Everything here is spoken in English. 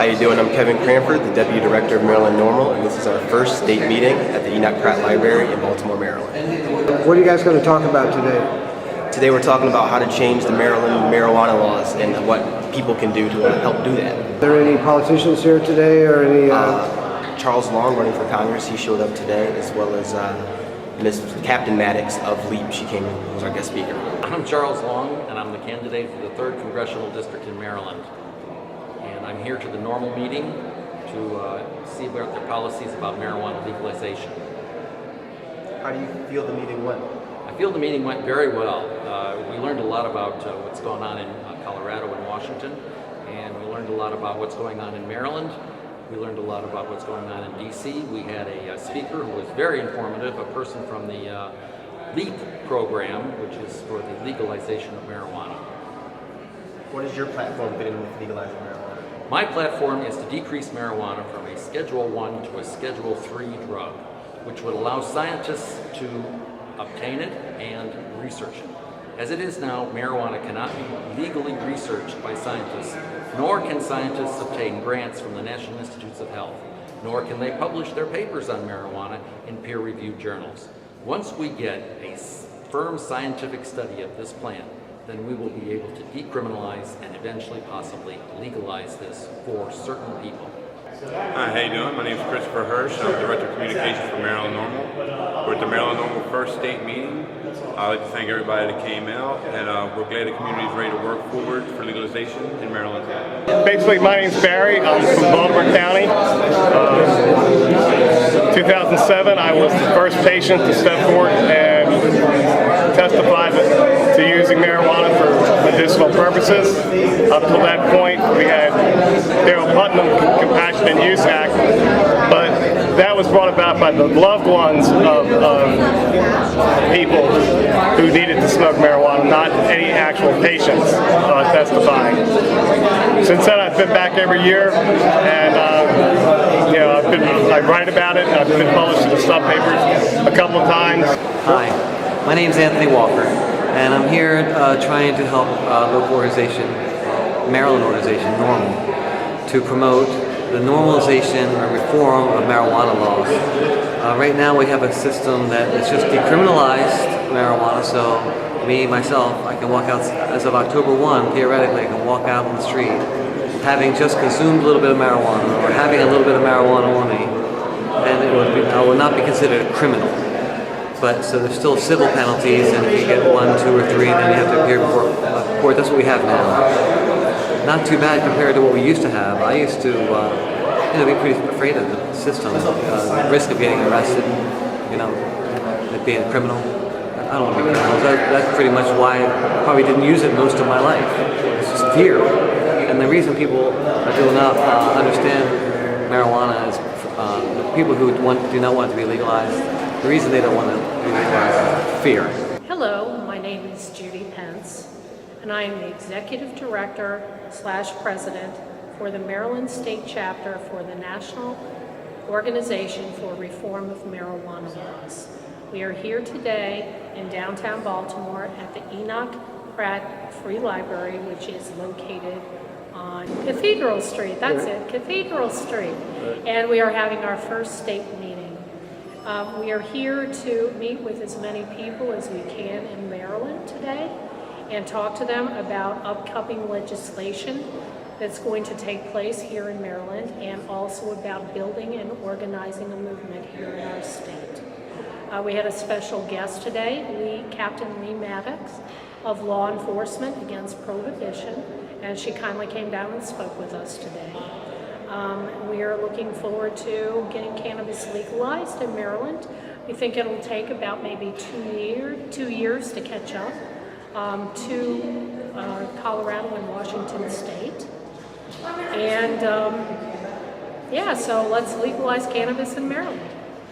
How you doing? I'm Kevin Cranford, the Deputy Director of Maryland NORML, and this is our first state meeting at the Enoch Pratt Library in Baltimore, Maryland. What are you guys going to talk about today? Today we're talking about how to change the Maryland marijuana laws and what people can do to help do that. Are there any politicians here today or any... Charles Long, running for Congress, he showed up today, as well as Miss Captain Maddox of LEAP. She came in, was our guest speaker. I'm Charles Long, and I'm the candidate for the 3rd Congressional District in Maryland. And I'm here to the NORML meeting to see about their policies about marijuana legalization. How do you feel the meeting went? I feel the meeting went very well. We learned a lot about what's going on in Colorado and Washington, and we learned a lot about what's going on in Maryland. We learned a lot about what's going on in D.C. We had a speaker who was very informative, a person from the LEAP program, which is for the legalization of marijuana. What is your platform fit in with legalizing marijuana? My platform is to decrease marijuana from a Schedule 1 to a Schedule 3 drug, which would allow scientists to obtain it and research it. As it is now, marijuana cannot be legally researched by scientists, nor can scientists obtain grants from the National Institutes of Health, nor can they publish their papers on marijuana in peer-reviewed journals. Once we get a firm scientific study of this plant, then we will be able to decriminalize and eventually possibly legalize this for certain people. Hi, how you doing? My name is Christopher Hirsch. I'm Director of Communications for Maryland NORML. We're at the Maryland NORML first state meeting. I'd like to thank everybody that came out, and we're glad the community is ready to work forward for legalization in Maryland. Basically, my name's Barry. I'm from Baltimore County. 2007, I was the first patient to step forward and testify to using marijuana for medicinal purposes. Up to that point, we had Darrell Putnam Compassionate Use Act, but that was brought about by the loved ones of people who needed to smoke marijuana, not any actual patients testifying. Since then, I've been back every year, and I write about it. I've been published in the sub papers a couple of times. Hi, my name is Anthony Walker, and I'm here trying to help local organization, Maryland organization, NORML, to promote the normalization or reform of marijuana laws. Right now we have a system that is just decriminalized marijuana, so myself, I can walk out, as of October 1, theoretically, I can walk out on the street having just consumed a little bit of marijuana or having a little bit of marijuana on me, and I will not be considered a criminal. But so there's still civil penalties, and if you get 1, 2, or 3, then you have to appear before a court. That's what we have now. Not too bad compared to what we used to have. I used to be pretty afraid of the system, the risk of getting arrested, it being a criminal. I don't want to be a criminal. That's pretty much why I probably didn't use it most of my life. It's just fear. And the reason people do not understand marijuana is the people who do not want it to be legalized. The reason they don't want to be legalized is fear. Hello, my name is Judy Pence, and I am the Executive Director / President for the Maryland State Chapter for the National Organization for Reform of Marijuana Laws. We are here today in downtown Baltimore at the Enoch Pratt Free Library, which is located on Cathedral Street. That's it, Cathedral Street. And we are having our first state meeting. We are here to meet with as many people as we can in Maryland today and talk to them about upcoming legislation that's going to take place here in Maryland, and also about building and organizing a movement here in our state. We had a special guest today, Captain Maddox of Law Enforcement Against Prohibition, and she kindly came down and spoke with us today. We are looking forward to getting cannabis legalized in Maryland. We think it'll take about maybe 2 years to catch up to Colorado and Washington State. And so let's legalize cannabis in Maryland.